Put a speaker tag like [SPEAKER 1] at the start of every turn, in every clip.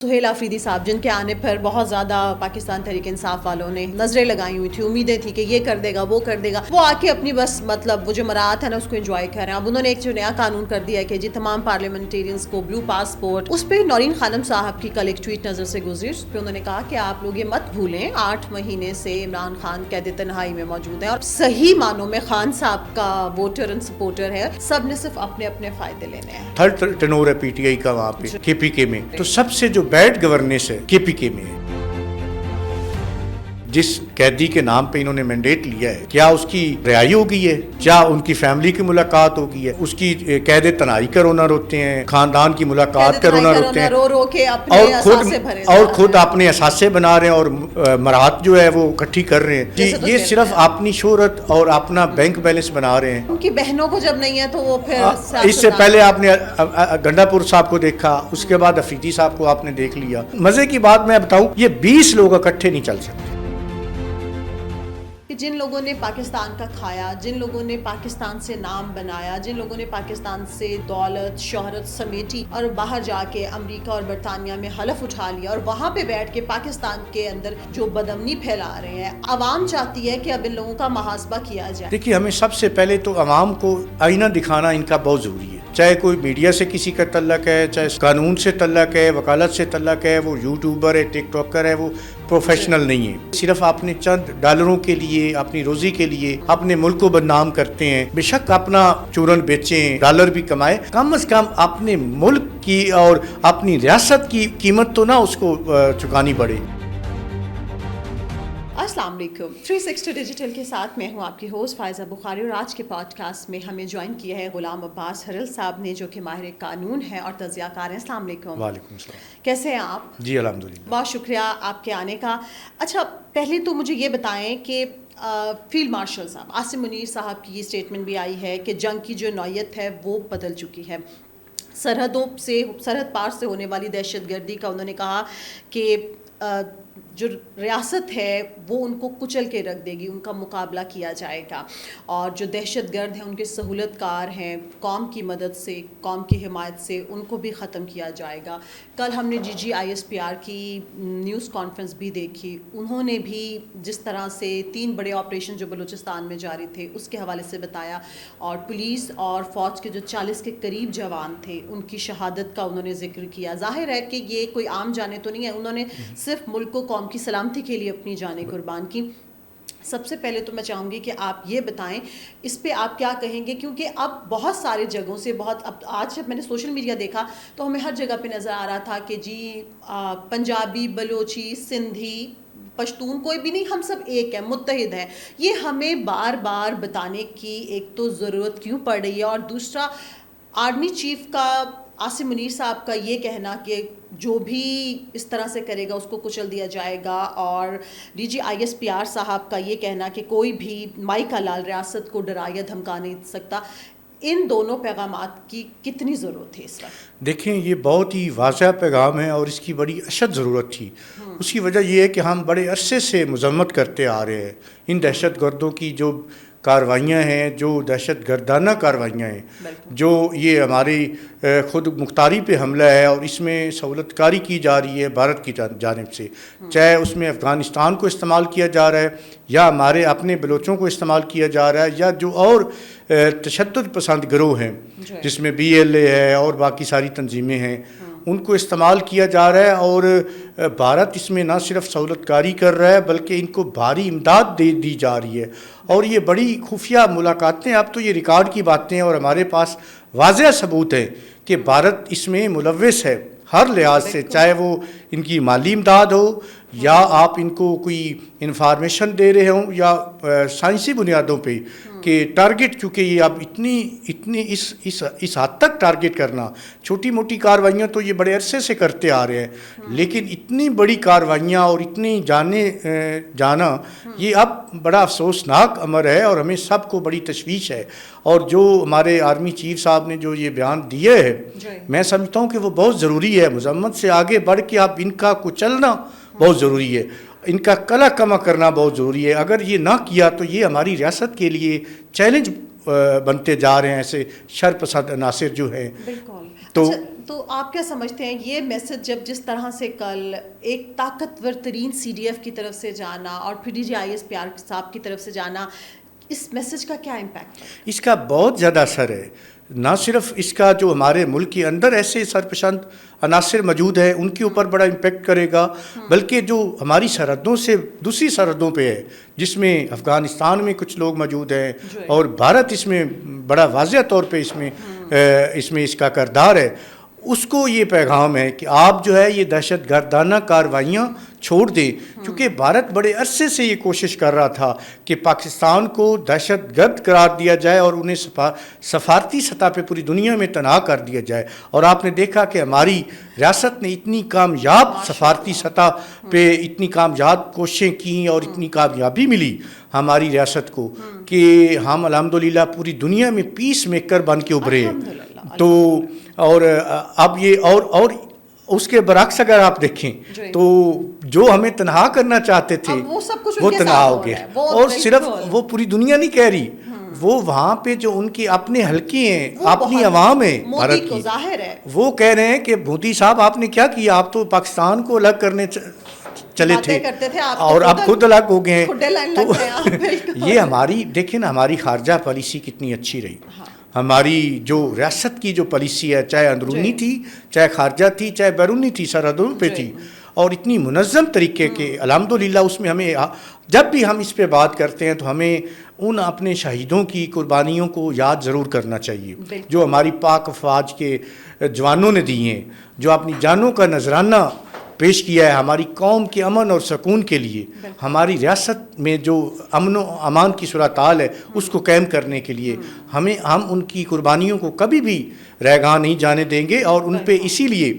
[SPEAKER 1] سہیل آفریدی صاحب جن کے آنے پر بہت زیادہ پاکستان تحریک انصاف والوں نے نظریں لگائی ہوئی تھی، امیدیں تھی کہ یہ کر دے گا وہ کر دے گا، وہ آ کے اپنی بس مطلب وہ جو مراعات ہے نا اس کو انجوائے کر رہے ہیں۔ اب انہوں نے ایک جو نیا قانون کر دیا ہے کہ جی تمام پارلیمنٹیرینز کو بلو پاسپورٹ، اس پہ نورین خانم صاحب کی کل ایک ٹویٹ نظر سے گزری، اس پہ انہوں نے کہا کہ آپ لوگ یہ مت بھولیں 8 مہینے سے عمران خان قید تنہائی میں موجود ہیں اور صحیح معنوں میں خان صاحب کا ووٹر اینڈ سپورٹر ہے، سب نے صرف اپنے اپنے فائدے لینے ہیں۔
[SPEAKER 2] تھرڈ ٹینور ہے پی ٹی آئی کا وہاں پہ کے پی کے میں، تو سب سے جو بیڈ گورننس کے پی کے میں ہے، جس قیدی کے نام پہ انہوں نے مینڈیٹ لیا ہے، کیا اس کی رہائی ہو گئی ہے؟ کیا ان کی فیملی کی ملاقات ہو گئی ہے؟ اس کی قید تنہائی کا رونا روتے ہیں، خاندان کی ملاقات کا رونا روتے ہیں، اور خود اپنے اثاثے بنا رہے ہیں اور مراحت جو ہے وہ اکٹھی کر رہے ہیں۔ یہ صرف اپنی شہرت اور اپنا بینک بیلنس بنا رہے ہیں۔
[SPEAKER 1] ان کی بہنوں کو جب نہیں ہے تو وہ پھر
[SPEAKER 2] اس سے پہلے آپ نے گنڈا پور صاحب کو دیکھا، اس کے بعد افریدی صاحب کو آپ نے دیکھ لیا۔ مزے کی بات میں بتاؤں، یہ 20 لوگ اکٹھے نہیں چل سکتے۔
[SPEAKER 1] جن لوگوں نے پاکستان کا کھایا، جن لوگوں نے پاکستان سے نام بنایا، جن لوگوں نے پاکستان سے دولت شہرت سمیٹی اور باہر جا کے امریکہ اور برطانیہ میں حلف اٹھا لیا اور وہاں پہ بیٹھ کے پاکستان کے اندر جو بدامنی پھیلا رہے ہیں، عوام چاہتی ہے کہ اب ان لوگوں کا محاسبہ کیا جائے۔
[SPEAKER 2] دیکھیے، ہمیں سب سے پہلے تو عوام کو آئینہ دکھانا ان کا بہت ضروری ہے، چاہے کوئی میڈیا سے کسی کا تعلق ہے، چاہے قانون سے تعلق ہے، وکالت سے تعلق ہے، وہ یوٹیوبر ہے، ٹک ٹاکر ہے، وہ پروفیشنل نہیں ہے، صرف اپنے چند ڈالروں کے لیے، اپنی روزی کے لیے اپنے ملک کو بدنام کرتے ہیں۔ بے شک اپنا چورن بیچیں، ڈالر بھی کمائے، کم از کم اپنے ملک کی اور اپنی ریاست کی قیمت تو نہ اس کو چکانی پڑے۔
[SPEAKER 1] السلام علیکم، 360 ڈیجیٹل کے ساتھ میں ہوں آپ کی ہوسٹ فائزہ بخاری، اور آج کے پوڈ کاسٹ میں ہمیں جوائن کیا ہے غلام عباس ہرل صاحب نے، جو کہ ماہر قانون ہیں اور تجزیہ کار ہیں۔ السلام علیکم۔
[SPEAKER 2] وعلیکم السلام۔
[SPEAKER 1] کیسے ہیں آپ؟
[SPEAKER 2] جی الحمدللہ،
[SPEAKER 1] بہت شکریہ آپ کے آنے کا۔ اچھا، پہلے تو مجھے یہ بتائیں کہ فیلڈ مارشل صاحب عاصم منیر صاحب کی یہ اسٹیٹمنٹ بھی آئی ہے کہ جنگ کی جو نوعیت ہے وہ بدل چکی ہے، سرحد پار سے ہونے والی دہشت گردی کا انہوں نے کہا کہ جو ریاست ہے وہ ان کو کچل کے رکھ دے گی، ان کا مقابلہ کیا جائے گا، اور جو دہشت گرد ہیں ان کے سہولت کار ہیں، قوم کی مدد سے، قوم کی حمایت سے ان کو بھی ختم کیا جائے گا۔ کل ہم نے GGISPR کی نیوز کانفرنس بھی دیکھی، انہوں نے بھی جس طرح سے 3 بڑے آپریشن جو بلوچستان میں جاری تھے اس کے حوالے سے بتایا، اور پولیس اور فوج کے جو 40 کے قریب جوان تھے ان کی شہادت کا انہوں نے ذکر کیا۔ ظاہر ہے کہ یہ کوئی عام جانیں تو نہیں ہے، انہوں نے صرف ملک کو، قوم کی سلامتی کے لیے اپنی جانیں قربان کی۔ سب سے پہلے تو میں چاہوں گی کہ آپ یہ بتائیں اس پہ آپ کیا کہیں گے، کیونکہ اب بہت سارے جگہوں سے اب آج جب میں نے سوشل میڈیا دیکھا تو ہمیں ہر جگہ پہ نظر آ رہا تھا کہ جی پنجابی، بلوچی، سندھی، پشتون کوئی بھی نہیں، ہم سب ایک ہیں، متحد ہیں۔ یہ ہمیں بار بار بتانے کی ایک تو ضرورت کیوں پڑ رہی ہے، اور دوسرا آرمی چیف کا عاصم منیر صاحب کا یہ کہنا کہ جو بھی اس طرح سے کرے گا اس کو کچل دیا جائے گا، اور DGISPR صاحب کا یہ کہنا کہ کوئی بھی مائی کا لال ریاست کو ڈرا یا دھمکا نہیں سکتا، ان دونوں پیغامات کی کتنی ضرورت ہے اس وقت؟
[SPEAKER 2] دیکھیں، یہ بہت ہی واضح پیغام ہے اور اس کی بڑی اشد ضرورت تھی۔ اس کی وجہ یہ ہے کہ ہم بڑے عرصے سے مذمت کرتے آ رہے ہیں ان دہشت گردوں کی جو کارروائیاں ہیں، جو دہشت گردانہ کارروائیاں ہیں، جو یہ ہماری خود مختاری پہ حملہ ہے، اور اس میں سہولت کاری کی جا رہی ہے بھارت کی جانب سے، چاہے اس میں افغانستان کو استعمال کیا جا رہا ہے یا ہمارے اپنے بلوچوں کو استعمال کیا جا رہا ہے، یا جو اور تشدد پسند گروہ ہیں جس میں BLA ہے اور باقی ساری تنظیمیں ہیں، ان کو استعمال کیا جا رہا ہے، اور بھارت اس میں نہ صرف سہولت کاری کر رہا ہے بلکہ ان کو بھاری امداد دی جا رہی ہے، اور یہ بڑی خفیہ ملاقاتیں، اب تو یہ ریکارڈ کی باتیں ہیں اور ہمارے پاس واضح ثبوت ہے کہ بھارت اس میں ملوث ہے ہر لحاظ سے، چاہے وہ ان کی مالی امداد ہو، یا آپ ان کو کوئی انفارمیشن دے رہے ہوں، یا سائنسی بنیادوں پہ کہ ٹارگٹ، کیونکہ یہ اب اتنی اس حد تک ٹارگٹ کرنا، چھوٹی موٹی کارروائیاں تو یہ بڑے عرصے سے کرتے آ رہے ہیں، لیکن اتنی بڑی کارروائیاں اور اتنی جانا یہ اب بڑا افسوسناک امر ہے، اور ہمیں سب کو بڑی تشویش ہے۔ اور جو ہمارے آرمی چیف صاحب نے جو یہ بیان دیے ہے، میں سمجھتا ہوں کہ وہ بہت ضروری ہے۔ مذمت سے آگے بڑھ کے اب ان کا کچلنا بہت ضروری ہے، ان کا کلا کما کرنا بہت ضروری ہے۔ اگر یہ نہ کیا تو یہ ہماری ریاست کے لیے چیلنج بنتے جا رہے ہیں ایسے شر پسند عناصر جو ہیں۔
[SPEAKER 1] بالکل۔
[SPEAKER 2] تو
[SPEAKER 1] تو آپ کیا سمجھتے ہیں یہ میسج جب جس طرح سے کل ایک طاقتور ترین سی ڈی ایف کی طرف سے جانا اور پھر D G I S P R صاحب کی طرف سے جانا، اس میسج کا کیا امپیکٹ ہے؟
[SPEAKER 2] اس کا بہت زیادہ اثر ہے. نہ صرف اس کا جو ہمارے ملک کے اندر ایسے سرپسند عناصر موجود ہیں ان کے اوپر بڑا امپیکٹ کرے گا، بلکہ جو ہماری سرحدوں سے دوسری سرحدوں پہ ہے، جس میں افغانستان میں کچھ لوگ موجود ہیں اور بھارت اس میں بڑا واضح طور پہ اس میں اس کا کردار ہے، اس کو یہ پیغام ہے کہ آپ جو ہے یہ دہشت گردانہ کارروائیاں چھوڑ دیں. چونکہ بھارت بڑے عرصے سے یہ کوشش کر رہا تھا کہ پاکستان کو دہشت گرد قرار دیا جائے اور انہیں سفارتی سطح پہ پوری دنیا میں تنہا کر دیا جائے. اور آپ نے دیکھا کہ ہماری ریاست نے اتنی کامیاب سفارتی سطح پہ اتنی کامیاب کوششیں کیں اور اتنی کامیابی ملی ہماری ریاست کو کہ ہم الحمدللہ پوری دنیا میں پیس میکر بن کے ابھرے ہیں. تو اور اب یہ اور اس کے برعکس اگر آپ دیکھیں تو جو ہمیں تنہا کرنا چاہتے تھے وہ تنہا ہو گئے. اور صرف وہ پوری دنیا نہیں کہہ رہی، وہ وہاں پہ جو ان کے اپنے حلقے ہیں، اپنی عوام ہے بھارت کی، وہ کہہ رہے ہیں کہ مودی صاحب آپ نے کیا کیا، آپ تو پاکستان کو الگ کرنے چلے تھے اور اب خود الگ ہو گئے ہیں. تو یہ ہماری دیکھیں نا ہماری خارجہ پالیسی کتنی اچھی رہی. ہماری جو ریاست کی جو پالیسی ہے، چاہے اندرونی تھی، چاہے خارجہ تھی، چاہے بیرونی تھی، سرحدوں پہ تھی، اور اتنی منظم طریقے کے الحمدللہ اس میں ہمیں جب بھی ہم اس پہ بات کرتے ہیں تو ہمیں ان اپنے شہیدوں کی قربانیوں کو یاد ضرور کرنا چاہیے جو ہماری پاک افواج کے جوانوں نے دی ہیں، جو اپنی جانوں کا نذرانہ پیش کیا ہے ہماری قوم کے امن اور سکون کے لیے، ہماری ریاست میں جو امن و امان کی صورتحال ہے اس کو قائم کرنے کے لیے. ہم ان کی قربانیوں کو کبھی بھی رہگاں نہیں جانے دیں گے، اور ان پہ اسی لیے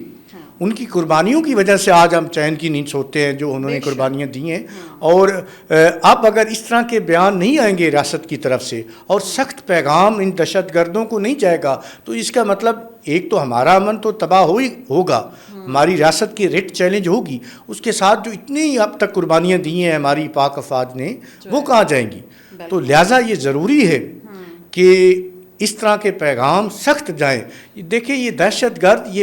[SPEAKER 2] ان کی قربانیوں کی وجہ سے آج ہم چین کی نیند سوتے ہیں جو انہوں نے قربانیاں دی ہیں. اور اب اگر اس طرح کے بیان نہیں آئیں گے ریاست کی طرف سے اور سخت پیغام ان دہشت گردوں کو نہیں جائے گا تو اس کا مطلب ایک تو ہمارا امن تو تباہ ہوگا، ہماری ریاست کی ریٹ چیلنج ہوگی، اس کے ساتھ جو اتنی اب تک قربانیاں دی ہیں ہماری پاک افواج نے وہ کہاں جائیں گی. تو لہٰذا یہ ضروری ہے کہ اس طرح کے پیغام سخت جائیں. دیکھیں یہ دہشت گرد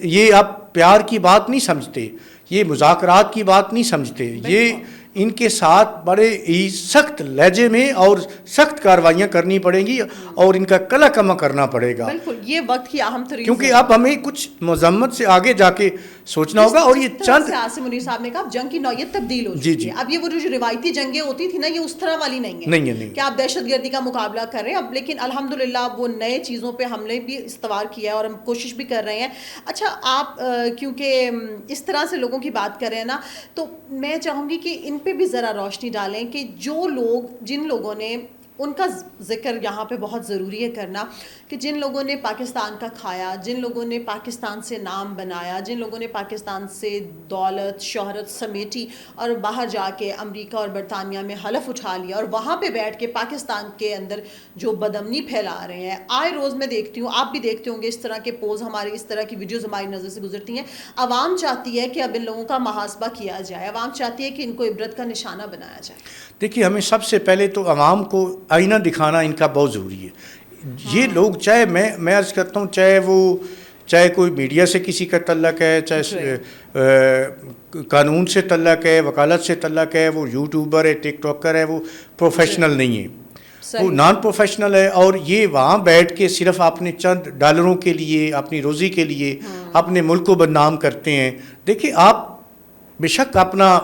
[SPEAKER 2] یہ آپ پیار کی بات نہیں سمجھتے، یہ مذاکرات کی بات نہیں سمجھتے، یہ ان کے ساتھ بڑے ہی سخت لہجے میں اور سخت کارروائیاں کرنی پڑیں گی اور ان کا کلا کما کرنا پڑے گا.
[SPEAKER 1] بالکل یہ وقت کی اہم ترین،
[SPEAKER 2] کیونکہ اب ہمیں کچھ مذمت سے آگے جا کے سوچنا ہوگا. اور یہ چند
[SPEAKER 1] عاصم منیر صاحب نے کہا جنگ کی نوعیت تبدیل ہو چکی ہے. اب یہ وہ جو روایتی جنگیں ہوتی تھی نا یہ اس طرح والی نہیں ہے کہ آپ دہشت گردی کا مقابلہ کر رہے ہیں اب، لیکن الحمدللہ وہ نئے چیزوں پہ ہم نے بھی استوار کیا ہے اور ہم کوشش بھی کر رہے ہیں. اچھا آپ کیونکہ اس طرح سے لوگوں کی بات کر رہے ہیں نا تو میں چاہوں گی کہ ان پہ بھی ذرا روشنی ڈالیں کہ جن لوگوں نے، ان کا ذکر یہاں پہ بہت ضروری ہے کرنا، کہ جن لوگوں نے پاکستان کا کھایا، جن لوگوں نے پاکستان سے نام بنایا، جن لوگوں نے پاکستان سے دولت شہرت سمیٹی اور باہر جا کے امریکہ اور برطانیہ میں حلف اٹھا لیا اور وہاں پہ بیٹھ کے پاکستان کے اندر جو بدامنی پھیلا رہے ہیں. آئے روز میں دیکھتی ہوں، آپ بھی دیکھتے ہوں گے اس طرح کے پوز، ہماری اس طرح کی ویڈیوز ہماری نظر سے گزرتی ہیں. عوام چاہتی ہے کہ اب ان لوگوں کا محاسبہ کیا جائے، عوام چاہتی ہے کہ ان کو عبرت کا نشانہ بنایا جائے.
[SPEAKER 2] دیکھیے ہمیں سب سے پہلے تو عوام کو آئینہ دکھانا ان کا بہت ضروری ہے. یہ لوگ چاہے میں عرض کرتا ہوں چاہے کوئی میڈیا سے کسی کا تعلق ہے، چاہے قانون سے تعلق ہے، وکالت سے تعلق ہے، وہ یوٹیوبر ہے، ٹک ٹاکر ہے، وہ پروفیشنل نہیں ہے، وہ نان پروفیشنل ہے. اور یہ وہاں بیٹھ کے صرف اپنے چند ڈالروں کے لیے، اپنی روزی کے لیے اپنے ملک کو بدنام کرتے ہیں. دیکھیں آپ بے شک اپنا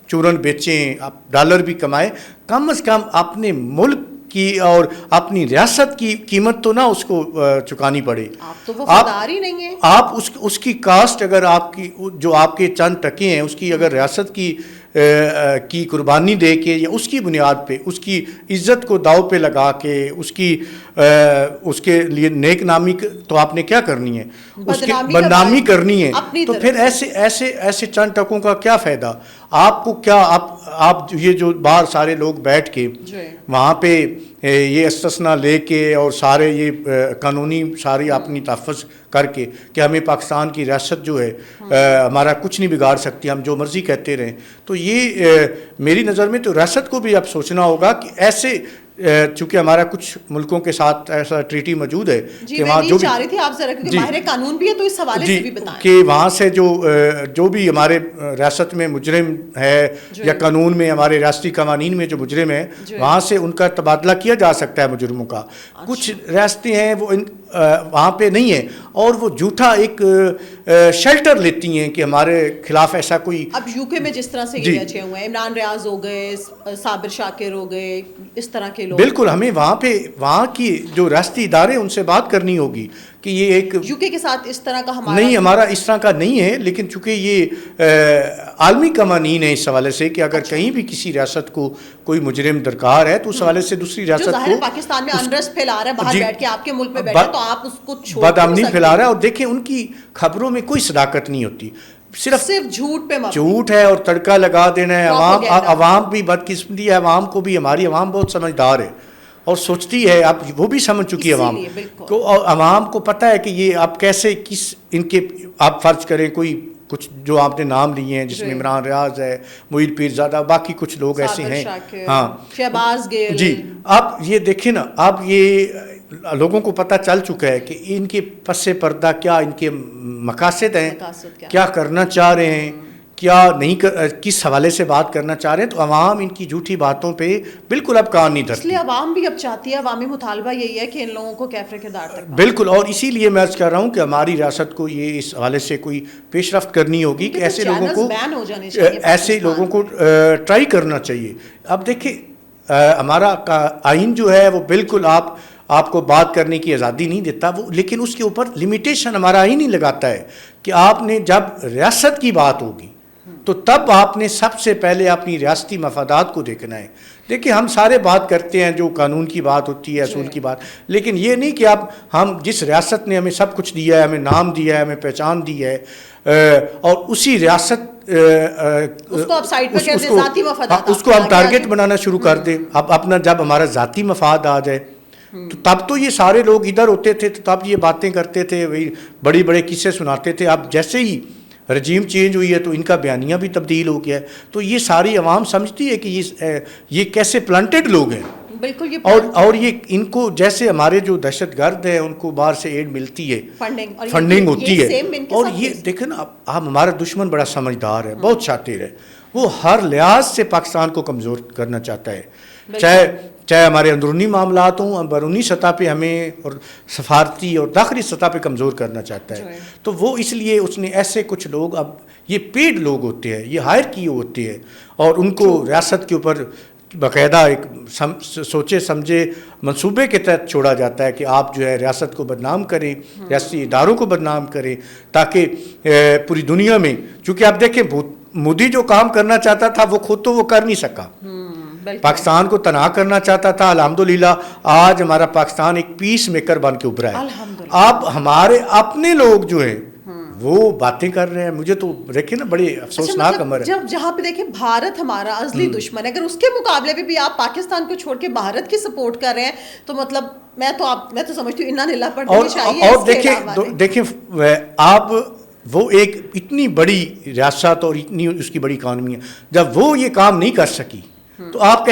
[SPEAKER 2] چورن بیچیں، آپ ڈالر بھی کمائیں، کم از کم اپنے ملک کی اور اپنی ریاست کی قیمت تو نہ اس کو چکانی پڑے.
[SPEAKER 1] آپ تو وفادار ہی نہیں ہیں.
[SPEAKER 2] آپ اس کی کاسٹ اگر آپ کی جو آپ کے چند ٹکے ہیں اس کی اگر ریاست کی قربانی دے کے یا اس کی بنیاد پہ اس کی عزت کو داؤ پہ لگا کے اس کے لیے نیک نامی تو آپ نے کیا کرنی ہے، اس کی بدنامی کرنی ہے. تو پھر ایسے چند ٹکوں کا کیا فائدہ آپ کو؟ کیا آپ یہ جو باہر سارے لوگ بیٹھ کے وہاں پہ یہ استثنا لے کے اور سارے یہ قانونی ساری اپنی تحفظ کر کے کہ ہمیں پاکستان کی ریاست جو ہے ہمارا کچھ نہیں بگاڑ سکتی، ہم جو مرضی کہتے رہیں، تو یہ میری نظر میں تو ریاست کو بھی اب سوچنا ہوگا کہ ایسے چونکہ ہمارا کچھ ملکوں کے ساتھ ایسا ٹریٹی موجود ہے
[SPEAKER 1] جی
[SPEAKER 2] کہ
[SPEAKER 1] میں
[SPEAKER 2] وہاں
[SPEAKER 1] نہیں
[SPEAKER 2] جو بھی
[SPEAKER 1] چاہ رہی تھی آپ ذرا کیونکہ ماہر قانون بھی ہے تو اس حوالے سے بھی بتائیں
[SPEAKER 2] کہ وہاں سے جو بھی ہمارے ریاست میں مجرم ہے یا قانون میں ہمارے ریاستی قوانین میں جو مجرم ہے وہاں سے ان کا تبادلہ کیا جا سکتا ہے مجرموں کا. کچھ ریاستیں ہیں وہ وہاں پہ نہیں ہیں اور وہ جھوٹا ایک شیلٹر لیتی ہیں کہ ہمارے خلاف ایسا کوئی.
[SPEAKER 1] اب یو کے میں جس طرح سے یہ اچھے ہوئے ہیں عمران ریاض ہو گئے, صابر شاکر ہو گئے, اس طرح کے لوگ,
[SPEAKER 2] بالکل ہمیں وہاں کی جو ریاستی ادارے ان سے بات کرنی ہوگی کہ یہ ایک
[SPEAKER 1] یو کے ساتھ اس طرح کا
[SPEAKER 2] نہیں, ہمارا اس طرح کا نہیں ہے, لیکن چونکہ یہ عالمی قوانین ہے اس حوالے سے کہ اگر کہیں بھی کسی ریاست کو کوئی مجرم درکار ہے تو اس حوالے سے دوسری ریاست کو
[SPEAKER 1] پاکستان میں انرسٹ پھیلا رہا ہے باہر بیٹھ کے آپ کے ملک میں بیٹھے تو آپ اس کو چھوڑ
[SPEAKER 2] بدامنی پھیلا رہا ہے. اور دیکھیں ان کی خبروں میں کوئی صداقت نہیں ہوتی, صرف جھوٹ ہے اور تڑکا لگا دینا ہے. عوام بھی بدقسمتی ہے, عوام کو بھی, ہماری عوام بہت سمجھدار ہے اور سوچتی ہے, اب وہ بھی سمجھ چکی ہے عوام کو, اور عوام کو پتہ ہے کہ یہ آپ کیسے ان کے آپ فرض کریں کوئی کچھ جو آپ نے نام لیے ہیں جس میں عمران ریاض ہے, معید پیرزادہ, باقی کچھ لوگ ایسے ہیں, ہاں
[SPEAKER 1] شہباز گیل,
[SPEAKER 2] جی آپ یہ دیکھیں نا, اب یہ لوگوں کو پتہ چل چکا ہے کہ ان کے پس پردہ کیا ان کے مقاصد ہیں, کیا کرنا چاہ رہے ہیں, کیا نہیں کس حوالے سے بات کرنا چاہ رہے ہیں. تو عوام ان کی جھوٹی باتوں پہ بالکل اب کان نہیں دھرتی.
[SPEAKER 1] اس لیے عوام بھی اب چاہتی ہے, عوامی مطالبہ یہی ہے کہ ان لوگوں کو کیفر کردار تک
[SPEAKER 2] بالکل, اور اسی لیے میں عرض کر رہا ہوں کہ ہماری ریاست کو یہ اس حوالے سے کوئی پیش رفت کرنی ہوگی کہ ایسے لوگوں کو ٹرائی کرنا چاہیے. اب دیکھیں ہمارا آئین جو ہے وہ بالکل آپ کو بات کرنے کی آزادی نہیں دیتا وہ, لیکن اس کے اوپر لمیٹیشن ہمارا آئین ہی لگاتا ہے کہ آپ نے جب ریاست کی بات ہوگی تو تب آپ نے سب سے پہلے اپنی ریاستی مفادات کو دیکھنا ہے. دیکھیں ہم سارے بات کرتے ہیں جو قانون کی بات ہوتی ہے, اصول کی بات, لیکن یہ نہیں کہ ہم جس ریاست نے ہمیں سب کچھ دیا ہے, ہمیں نام دیا ہے, ہمیں پہچان دی ہے, اور اسی ریاست اس کو ہم ٹارگٹ بنانا شروع کر دیں. اب اپنا جب ہمارا ذاتی مفاد آ جائے تو تب تو یہ سارے لوگ ادھر ہوتے تھے تو تب یہ باتیں کرتے تھے, وہی بڑی بڑے قصے سناتے تھے. اب جیسے ہی رجیم چینج ہوئی ہے تو ان کا بیانیہ بھی تبدیل ہو گیا ہے. تو یہ ساری عوام سمجھتی ہے کہ یہ کیسے پلانٹڈ لوگ ہیں,
[SPEAKER 1] بالکل,
[SPEAKER 2] اور یہ ان کو جیسے ہمارے جو دہشت گرد ہیں ان کو باہر سے ایڈ ملتی ہے, فنڈنگ ہوتی ہے. اور یہ دیکھیں نا, اب ہمارا دشمن بڑا سمجھدار ہے, بہت شاطر ہے, وہ ہر لحاظ سے پاکستان کو کمزور کرنا چاہتا ہے, چاہے ہمارے اندرونی معاملات ہوں, بیرونی سطح پہ ہمیں اور سفارتی اور داخلی سطح پہ کمزور کرنا چاہتا ہے. تو وہ اس لیے اس نے ایسے کچھ لوگ, اب یہ پیڈ لوگ ہوتے ہیں, یہ ہائر کیے ہوتے ہیں, اور ان کو ریاست کے اوپر باقاعدہ ایک سوچے سمجھے منصوبے کے تحت چھوڑا جاتا ہے کہ آپ جو ہے ریاست کو بدنام کریں, ریاستی اداروں کو بدنام کریں, تاکہ پوری دنیا میں, چونکہ آپ دیکھیں مودی جو کام کرنا چاہتا تھا وہ خود تو وہ کر نہیں سکا, پاکستان کو تنہا کرنا چاہتا تھا. الحمدللہ آج ہمارا پاکستان ایک پیس میکر بن کے ابھرا ہے. اب ہمارے اپنے لوگ جو ہیں وہ باتیں کر رہے ہیں. مجھے تو دیکھیں نا بڑے افسوسناک امر ہے,
[SPEAKER 1] جہاں پہ دیکھیں بھارت ہمارا ازلی دشمن ہے, اگر اس کے مقابلے میں بھی آپ پاکستان کو چھوڑ کے بھارت کی سپورٹ کر رہے ہیں تو مطلب میں تو سمجھتی ہوں انا للہ پڑھنی چاہیے.
[SPEAKER 2] اور دیکھیں آپ وہ ایک اتنی بڑی ریاست اور اتنی اس کی بڑی اکانومی ہے, جب وہ یہ کام نہیں کر سکی تو آپ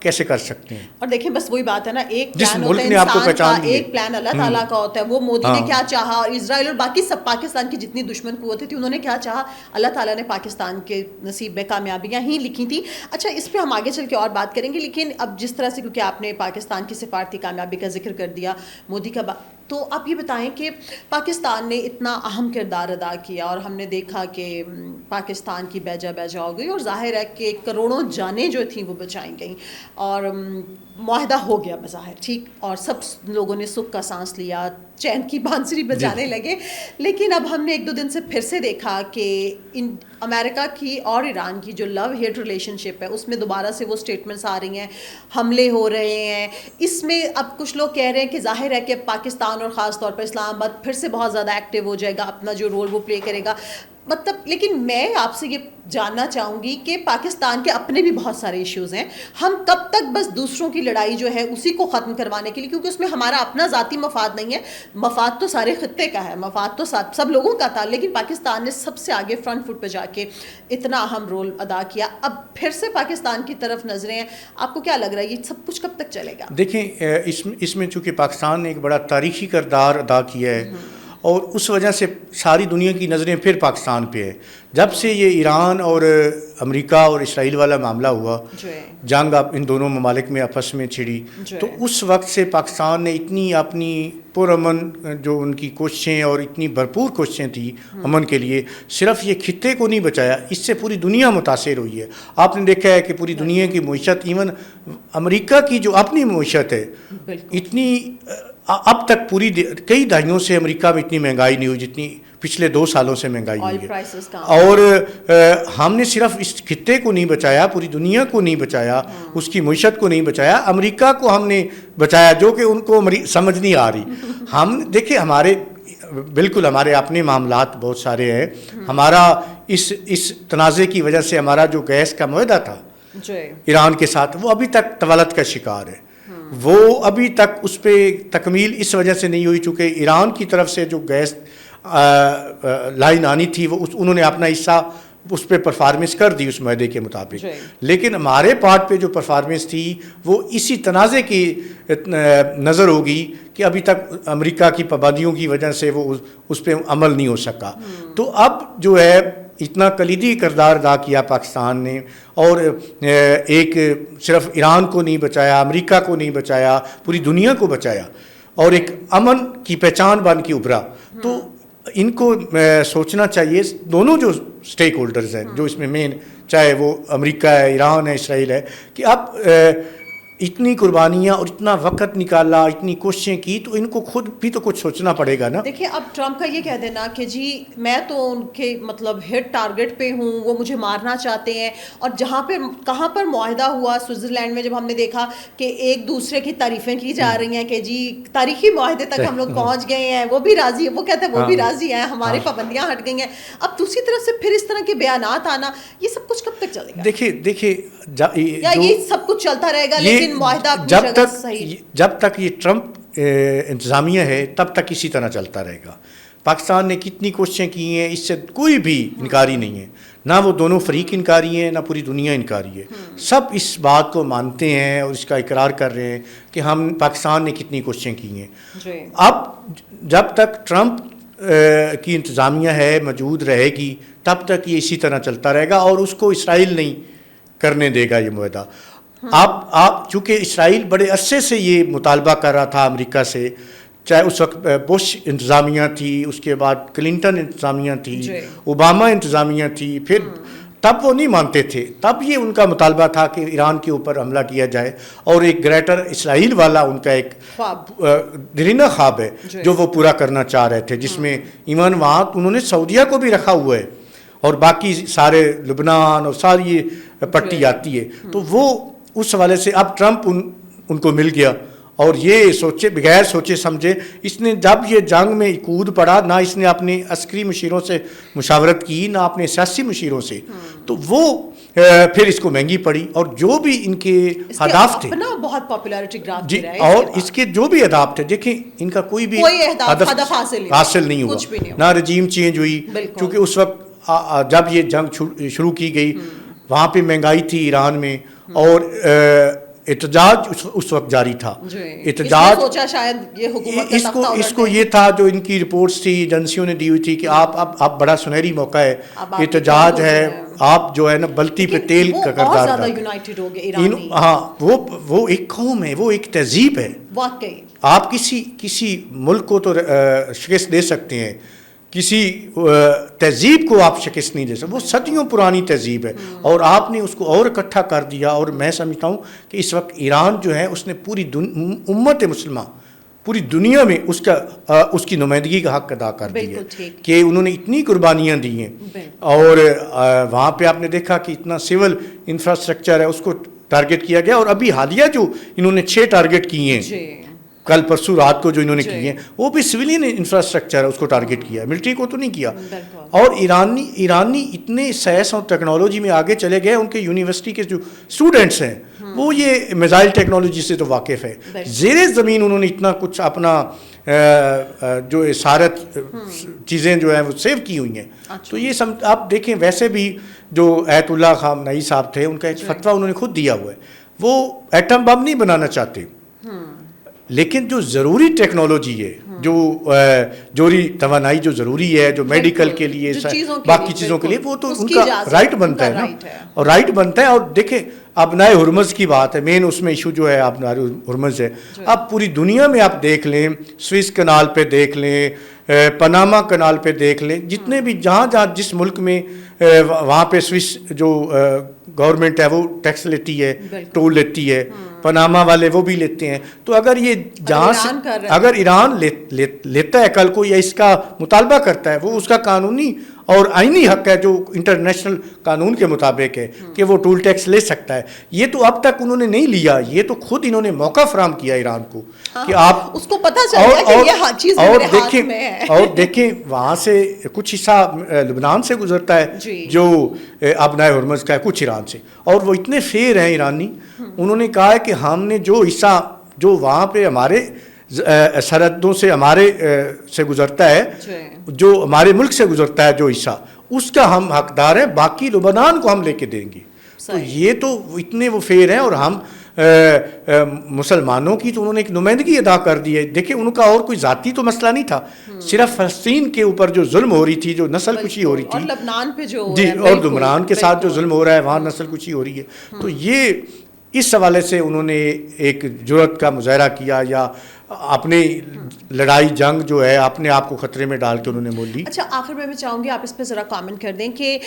[SPEAKER 2] کیسے کر سکتے ہیں.
[SPEAKER 1] اور دیکھیں بس وہی بات ہے نا, ایک
[SPEAKER 2] جس
[SPEAKER 1] پلان
[SPEAKER 2] ملک
[SPEAKER 1] ہوتا ہے
[SPEAKER 2] نے آپ کو
[SPEAKER 1] انسان کا,
[SPEAKER 2] پہچان دی,
[SPEAKER 1] ایک پلان اللہ تعالیٰ کا ہوتا ہے. وہ مودی نے کیا چاہا, اور اسرائیل اور باقی سب پاکستان کی جتنی دشمن قوتیں تھیں انہوں نے کیا چاہا, اللہ تعالیٰ نے پاکستان کے نصیب میں کامیابیاں ہی لکھی تھیں. اچھا اس پہ ہم آگے چل کے اور بات کریں گے, لیکن اب جس طرح سے کیونکہ آپ نے پاکستان کی سفارتی کامیابی کا ذکر کر دیا, مودی کا تو آپ یہ بتائیں کہ پاکستان نے اتنا اہم کردار ادا کیا اور ہم نے دیکھا کہ پاکستان کی بیجا ہو گئی, اور ظاہر ہے کہ کروڑوں جانیں جو تھیں وہ بچائی گئیں, اور معاہدہ ہو گیا بظاہر ٹھیک, اور سب لوگوں نے سکھ کا سانس لیا, چین کی بانسری بجانے لگے. لیکن اب ہم نے ایک دو دن سے پھر سے دیکھا کہ امریکہ کی اور ایران کی جو لو ہیٹ ریلیشن شپ ہے اس میں دوبارہ سے وہ سٹیٹمنٹس آ رہی ہیں, حملے ہو رہے ہیں. اس میں اب کچھ لوگ کہہ رہے ہیں کہ ظاہر ہے کہ پاکستان اور خاص طور پر اسلام آباد پھر سے بہت زیادہ ایکٹیو ہو جائے گا, اپنا جو رول وہ پلے کرے گا. مطلب لیکن میں آپ سے یہ جاننا چاہوں گی کہ پاکستان کے اپنے بھی بہت سارے ایشوز ہیں, ہم کب تک بس دوسروں کی لڑائی جو ہے اسی کو ختم کروانے کے لیے, کیونکہ اس میں ہمارا اپنا ذاتی مفاد نہیں ہے, مفاد تو سارے خطے کا ہے, مفاد تو سب لوگوں کا تھا, لیکن پاکستان نے سب سے آگے فرنٹ فٹ پہ جا کے اتنا اہم رول ادا کیا. اب پھر سے پاکستان کی طرف نظریں ہیں, آپ کو کیا لگ رہا ہے یہ سب کچھ کب تک چلے گا؟
[SPEAKER 2] دیکھیں اس میں چونکہ پاکستان نے ایک بڑا تاریخی کردار ادا کیا ہے اور اس وجہ سے ساری دنیا کی نظریں پھر پاکستان پہ ہے. جب سے یہ ایران اور امریکہ اور اسرائیل والا معاملہ ہوا, جنگ اب ان دونوں ممالک میں آپس میں چھڑی, تو اس وقت سے پاکستان نے اتنی اپنی پرامن جو ان کی کوششیں اور اتنی بھرپور کوششیں تھیں امن کے لیے, صرف یہ خطے کو نہیں بچایا, اس سے پوری دنیا متاثر ہوئی ہے. آپ نے دیکھا ہے کہ پوری دنیا کی معیشت, ایون امریکہ کی جو اپنی معیشت ہے, اتنی اب تک پوری کئی دہائیوں سے امریکہ میں اتنی مہنگائی نہیں ہوئی جتنی پچھلے 2 سالوں سے مہنگائی ہوئی ہے. اور ہم نے صرف اس خطے کو نہیں بچایا, پوری دنیا کو نہیں بچایا, اس کی معیشت کو نہیں بچایا, امریکہ کو ہم نے بچایا جو کہ ان کو سمجھ نہیں آ رہی. ہم دیکھیں بالکل ہمارے اپنے معاملات بہت سارے ہیں. ہمارا اس تنازع کی وجہ سے ہمارا جو گیس کا معاہدہ تھا ایران کے ساتھ, وہ ابھی تک طوالت کا شکار ہے. وہ ابھی تک اس پہ تکمیل اس وجہ سے نہیں ہوئی چونکہ ایران کی طرف سے جو گیس لائن آنی تھی وہ انہوں نے اپنا حصہ اس پہ پرفارمنس کر دی اس معاہدے کے مطابق, لیکن ہمارے پارٹ پہ جو پرفارمنس تھی وہ اسی تنازع کی نظر ہوگی کہ ابھی تک امریکہ کی پابندیوں کی وجہ سے وہ اس پہ عمل نہیں ہو سکا. تو اب جو ہے اتنا کلیدی کردار ادا کیا پاکستان نے, اور ایک صرف ایران کو نہیں بچایا, امریکہ کو نہیں بچایا, پوری دنیا کو بچایا اور ایک امن کی پہچان بن کے ابھرا. تو ان کو سوچنا چاہیے, دونوں جو سٹیک ہولڈرز ہیں جو اس میں مین, چاہے وہ امریکہ ہے, ایران ہے, اسرائیل ہے, کہ اب اتنی قربانیاں اور اتنا وقت نکالا, اتنی کوششیں کی, تو ان کو خود بھی تو کچھ سوچنا پڑے گا نا.
[SPEAKER 1] دیکھیں اب ٹرمپ کا یہ کہہ دینا کہ جی میں تو ان کے مطلب ہٹ ٹارگٹ پہ ہوں, وہ مجھے مارنا چاہتے ہیں, اور جہاں پہ کہاں پر معاہدہ ہوا سوئٹزرلینڈ میں, جب ہم نے دیکھا کہ ایک دوسرے کی تعریفیں کی جا رہی ہیں کہ جی تاریخی معاہدے تک ہم لوگ پہنچ گئے ہیں, وہ بھی راضی ہے, وہ کہتے ہیں وہ بھی راضی ہیں, ہماری پابندیاں ہٹ گئی ہیں. اب دوسری طرف سے پھر اس طرح کے بیانات آنا, یہ سب کچھ کب تک چلے گا؟
[SPEAKER 2] دیکھیں
[SPEAKER 1] یا یہ سب کچھ چلتا رہے گا لیکن معاہدہ
[SPEAKER 2] جب تک یہ ٹرمپ انتظامیہ ہے تب تک اسی طرح چلتا رہے گا. پاکستان نے کتنی کوششیں کی ہیں, اس سے کوئی بھی انکاری نہیں ہے, نہ وہ دونوں فریق انکاری ہیں, نہ پوری دنیا انکاری ہے. سب اس بات کو مانتے ہیں اور اس کا اقرار کر رہے ہیں کہ پاکستان نے کتنی کوششیں کی ہیں. اب جب تک ٹرمپ کی انتظامیہ ہے, موجود رہے گی, تب تک یہ اسی طرح چلتا رہے گا, اور اس کو اسرائیل نہیں کرنے دے گا یہ معاہدہ. آپ چونکہ اسرائیل بڑے عرصے سے یہ مطالبہ کر رہا تھا امریکہ سے, چاہے اس وقت بش انتظامیہ تھی, اس کے بعد کلنٹن انتظامیہ تھی, اوباما انتظامیہ تھی, پھر تب وہ نہیں مانتے تھے. تب یہ ان کا مطالبہ تھا کہ ایران کے اوپر حملہ کیا جائے, اور ایک گریٹر اسرائیل والا ان کا ایک دیرینہ خواب ہے جو وہ پورا کرنا چاہ رہے تھے, جس میں ایون وہاں انہوں نے سعودیہ کو بھی رکھا ہوا ہے, اور باقی سارے لبنان اور ساری پٹی آتی ہے. تو وہ اس حوالے سے اب ٹرمپ ان کو مل گیا, اور یہ سوچے بغیر سوچے سمجھے اس نے جب یہ جنگ میں کود پڑا, نہ اس نے اپنے عسکری مشیروں سے مشاورت کی, نہ اپنے سیاسی مشیروں سے, تو وہ پھر اس کو مہنگی پڑی. اور جو بھی ان کے اہداف تھے
[SPEAKER 1] بہت پاپولیرٹی گراف
[SPEAKER 2] جی, اور اس کے جو بھی اہداف تھے, دیکھیں ان کا کوئی بھی ہدف حاصل نہیں ہوا, نہ رجیم چینج ہوئی, کیونکہ اس وقت جب یہ جنگ شروع کی گئی وہاں پہ مہنگائی تھی ایران میں, اور احتجاج اس وقت جاری تھا. احتجاج اس کو یہ تھا, جو ان کی رپورٹس تھی ایجنسیوں نے دی ہوئی تھی, کہ آپ بڑا سنہری موقع ہے, احتجاج ہے, آپ جو ہے نا بلتی پہ تیل کا کردار. ہاں, وہ ایک قوم ہے, وہ ایک تہذیب ہے. آپ کسی ملک کو تو شکست دے سکتے ہیں, کسی تہذیب کو آپ شکست نہیں دے سکتے. وہ صدیوں پرانی تہذیب ہے, اور آپ نے اس کو اور اکٹھا کر دیا. اور میں سمجھتا ہوں کہ اس وقت ایران جو ہے اس نے پوری امت مسلمہ پوری دنیا میں اس کی نمائندگی کا حق ادا کر دیا ہے, کہ انہوں نے اتنی قربانیاں دی ہیں. اور وہاں پہ آپ نے دیکھا کہ اتنا سول انفراسٹرکچر ہے, اس کو ٹارگٹ کیا گیا. اور ابھی حالیہ جو انہوں نے 6 ٹارگٹ کیے ہیں, کل پرسوں رات کو جو انہوں نے کی ہیں وہ بھی سویلین انفراسٹرکچر ہے اس کو ٹارگٹ کیا ہے, ملٹری کو تو نہیں کیا. اور ایرانی اتنے سائنس اور ٹیکنالوجی میں آگے چلے گئے, ان کے یونیورسٹی کے جو اسٹوڈنٹس ہیں وہ یہ میزائل ٹیکنالوجی سے تو واقف ہے. زیر زمین انہوں نے اتنا کچھ اپنا جو اسارت چیزیں جو ہیں وہ سیو کی ہوئی ہیں. تو یہ آپ دیکھیں, ویسے بھی جو ایت اللہ خامنئی صاحب تھے ان کا ایک فتویٰ انہوں نے خود دیا ہوا ہے, وہ ایٹم بم نہیں بنانا چاہتے, لیکن جو ضروری ٹیکنالوجی ہے, جو جوہری توانائی جو ضروری ہے, جو میڈیکل کے لیے باقی چیزوں کے لیے, وہ تو ان کا رائٹ بنتا ہے نا, اور رائٹ بنتا ہے. اور دیکھیں آبنائے ہرمز کی بات ہے, مین اس میں ایشو جو ہے آبنائے ہرمز ہے. اب پوری دنیا میں آپ دیکھ لیں, سوئس کنال پہ دیکھ لیں, پناما کنال پہ دیکھ لیں, جتنے بھی جہاں جس ملک میں وہاں پہ سوئس جو گورنمنٹ ہے وہ ٹیکس لیتی ہے, ٹول لیتی ہے, پناما والے وہ بھی لیتے ہیں. تو اگر یہ جہاں سے اگر ایران لیتا ہے کل کو یا اس کا مطالبہ کرتا ہے, وہ اس کا قانونی اور آئینی حق ہے جو انٹرنیشنل قانون کے مطابق ہے کہ وہ ٹول ٹیکس لے سکتا ہے. یہ تو اب تک انہوں نے نہیں لیا, یہ تو خود انہوں نے موقع فراہم کیا ایران کو کہ آپ
[SPEAKER 1] اس کو پتہ چل گیا کہ یہ چیز میرے ہاتھ میں ہے.
[SPEAKER 2] اور دیکھیں وہاں سے کچھ حصہ لبنان سے گزرتا ہے جو آبنائے ہرمز کا ہے, کچھ ایران سے, اور وہ اتنے فیر ہیں ایرانی, انہوں نے کہا ہے کہ ہم نے جو حصہ جو وہاں پہ ہمارے سرحدوں سے ہمارے سے گزرتا ہے, جو ہمارے ملک سے گزرتا ہے جو حصہ, اس کا ہم حقدار ہیں, باقی لبنان کو ہم لے کے دیں گے. تو یہ تو اتنے وہ فیر ہیں. اور ہم مسلمانوں کی تو انہوں نے ایک نمائندگی ادا کر دی ہے. دیکھیں ان کا اور کوئی ذاتی تو مسئلہ نہیں تھا, صرف فلسطین کے اوپر جو ظلم ہو رہی تھی, جو نسل کشی ہو رہی تھی,
[SPEAKER 1] اور لبنان پہ جو
[SPEAKER 2] جی, اور لبنان کے ساتھ جو ظلم ہو رہا ہے وہاں نسل کشی ہو رہی ہے. تو یہ اس حوالے سے انہوں نے ایک جرأت کا مظاہرہ کیا, یا اپنی لڑائی جنگ جو ہے اپنے آپ کو خطرے میں ڈال کے انہوں نے مول لی.
[SPEAKER 1] اچھا, آخر میں چاہوں گی آپ اس پہ ذرا کامنٹ کر دیں کہ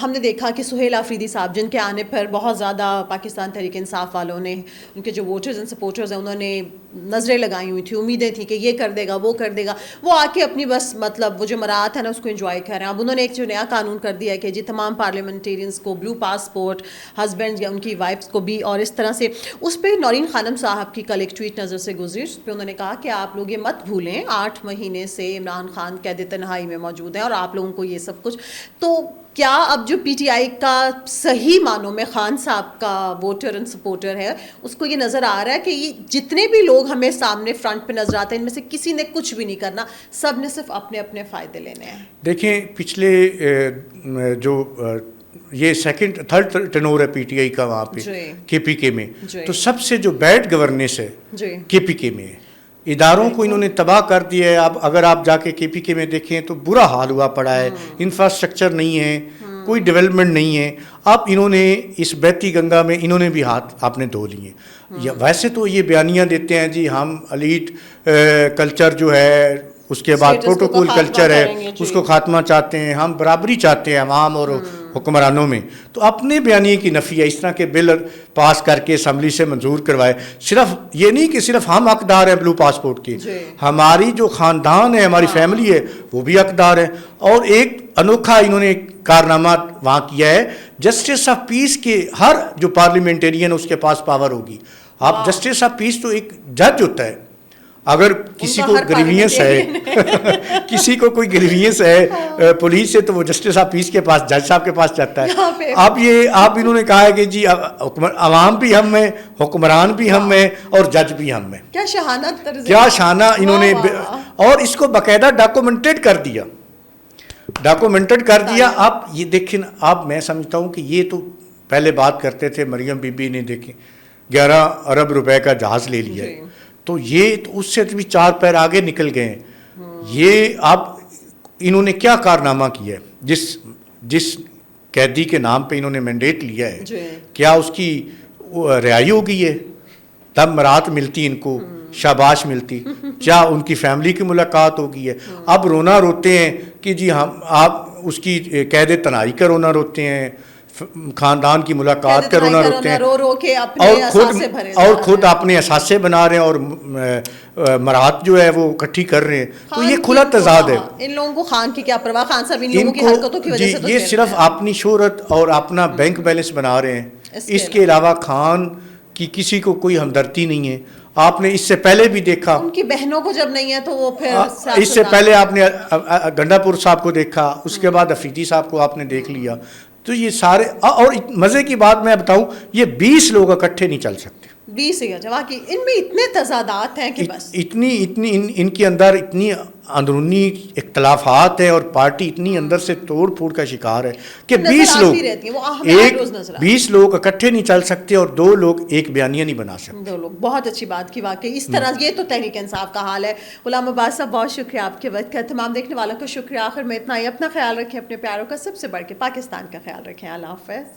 [SPEAKER 1] ہم نے دیکھا کہ سہیل آفریدی صاحب جن کے آنے پر بہت زیادہ پاکستان تحریک انصاف والوں نے, ان کے جو ووٹرز اینڈ سپورٹرز ہیں, انہوں نے نظریں لگائی ہوئی تھی, امیدیں تھیں کہ یہ کر دے گا وہ کر دے گا, وہ آ کے اپنی بس مطلب وہ جو مراعات ہے نا اس کو انجوائے کر رہے ہیں. اب انہوں نے ایک جو نیا قانون کر دیا ہے کہ جی تمام پارلیمنٹیرینز کو بلو پاسپورٹ, ہسبینڈ یا ان کی وائفس کو بھی, اور اس طرح سے اس پہ نورین خانم صاحب کی کل ایک ٹویٹ نظر سے گزری, اس پہ انہوں نے کہا کہ آپ لوگ یہ مت بھولیں 8 مہینے سے عمران خان قید تنہائی میں موجود ہیں اور آپ لوگوں کو یہ سب کچھ. تو کیا اب جو پی ٹی آئی کا صحیح معنوں میں خان صاحب کا ووٹر اینڈ سپورٹر ہے, اس کو یہ نظر آ رہا ہے کہ یہ جتنے بھی لوگ ہمیں سامنے فرنٹ پہ نظر آتے ہیں, ان میں سے کسی نے کچھ بھی نہیں کرنا, سب نے صرف اپنے اپنے فائدے لینے ہیں.
[SPEAKER 2] دیکھیں پچھلے جو یہ سیکنڈ تھرڈ ٹینور ہے پی ٹی آئی کا وہاں پہ کے پی کے میں, تو سب سے جو بیڈ گورننس ہے کے پی کے میں ہے. اداروں کو انہوں نے تباہ کر دیا ہے. اب اگر آپ جا کے کے پی کے میں دیکھیں تو برا حال ہوا پڑا ہے, انفراسٹرکچر نہیں ہے, کوئی ڈیولپمنٹ نہیں ہے. اب انہوں نے اس بیتی گنگا میں انہوں نے بھی ہاتھ آپ نے دھو لیے. ویسے تو یہ بیانیاں دیتے ہیں جی ہم ایلیٹ کلچر جو ہے, اس کے بعد پروٹوکول کلچر ہے, اس کو خاتمہ چاہتے ہیں, ہم برابری چاہتے ہیں عوام اور حکمرانوں میں. تو اپنے بیانیے کی نفی ہے, اس طرح کے بل پاس کر کے اسمبلی سے منظور کروائے. صرف یہ نہیں کہ صرف ہم حقدار ہیں بلو پاسپورٹ کے, ہماری جو خاندان ہے, ہماری فیملی ہے, وہ بھی حقدار ہے. اور ایک انوکھا انہوں نے کارنامہ وہاں کیا ہے, جسٹس آف پیس کے ہر جو پارلیمنٹیرین اس کے پاس پاور ہوگی. آپ جسٹس آف پیس تو ایک جج ہوتا ہے, اگر کسی کو گریوینس ہے کسی کو کوئی گریوینس ہے پولیس سے, تو وہ جسٹس آف پیس کے پاس, جج صاحب کے پاس جاتا ہے. اب انہوں نے کہا ہے کہ جی عوام بھی ہم ہیں, حکمران بھی ہم ہیں, اور جج بھی ہم ہیں.
[SPEAKER 1] کیا شاہانہ طرز,
[SPEAKER 2] کیا شاہانہ انہوں نے, اور اس کو باقاعدہ ڈاکومنٹڈ کر دیا, ڈاکومنٹڈ کر دیا. آپ یہ دیکھیں, آپ میں سمجھتا ہوں کہ یہ تو پہلے بات کرتے تھے مریم بی بی نے, دیکھیں 11 ارب روپے کا جہاز لے لیا ہے, تو یہ تو اس سے بھی 4 پیر آگے نکل گئے ہیں. یہ اب انہوں نے کیا کارنامہ کیا ہے, جس قیدی کے نام پہ انہوں نے مینڈیٹ لیا ہے, کیا اس کی رہائی ہو گئی ہے, تب مرات ملتی ان کو, شاباش ملتی, کیا ان کی فیملی کی ملاقات ہو گئی ہے. اب رونا روتے ہیں کہ جی آپ اس کی قید تنہائی کا رونا روتے ہیں, خاندان کی ملاقات کا رونا روتے ہیں, اور خود اپنے اثاثے بنا رہے ہیں, اور مرات جو ہے وہ اکٹھی کر رہے ہیں. تو یہ کھلا تضاد ہے.
[SPEAKER 1] ان لوگوں کو خان کی کیا پرواہ, خان صاحب ان لوگوں کی حرکتوں کی وجہ سے
[SPEAKER 2] یہ صرف اپنی شہرت اور اپنا بینک بیلنس بنا رہے ہیں. اس کے علاوہ خان کی کسی کو کوئی ہمدردی نہیں ہے. آپ نے اس سے پہلے بھی دیکھا،
[SPEAKER 1] ان کی بہنوں کو جب نہیں ہے تو وہ پھر
[SPEAKER 2] اس سے پہلے آپ نے گنڈا پور صاحب کو دیکھا، اس کے بعد افریدی صاحب کو آپ نے دیکھ لیا. تو یہ سارے، اور مزے کی بات میں بتاؤں، یہ 20 لوگ اکٹھے نہیں چل سکتے.
[SPEAKER 1] 20 واقعی ان میں اتنے تضادات ہیں کہ بس
[SPEAKER 2] اتنی ان کے اندر اتنی اندرونی اختلافات ہیں، اور پارٹی اتنی اندر سے توڑ پھوڑ کا شکار ہے کہ 20 لوگ، ایک 20 لوگ اکٹھے نہیں چل سکتے اور 2 لوگ ایک بیانیہ نہیں بنا سکتے.
[SPEAKER 1] 2 لوگ. بہت اچھی بات کی واقعی. اس طرح یہ تو تحریک انصاف کا حال ہے. غلام عباس صاحب بہت شکریہ آپ کے وقت کا. تمام دیکھنے والوں کا شکریہ. آخر میں اتنا ہی. اپنا خیال رکھیں، اپنے پیاروں کا سب سے بڑھ کے پاکستان کا خیال رکھیں. اللہ حافظ.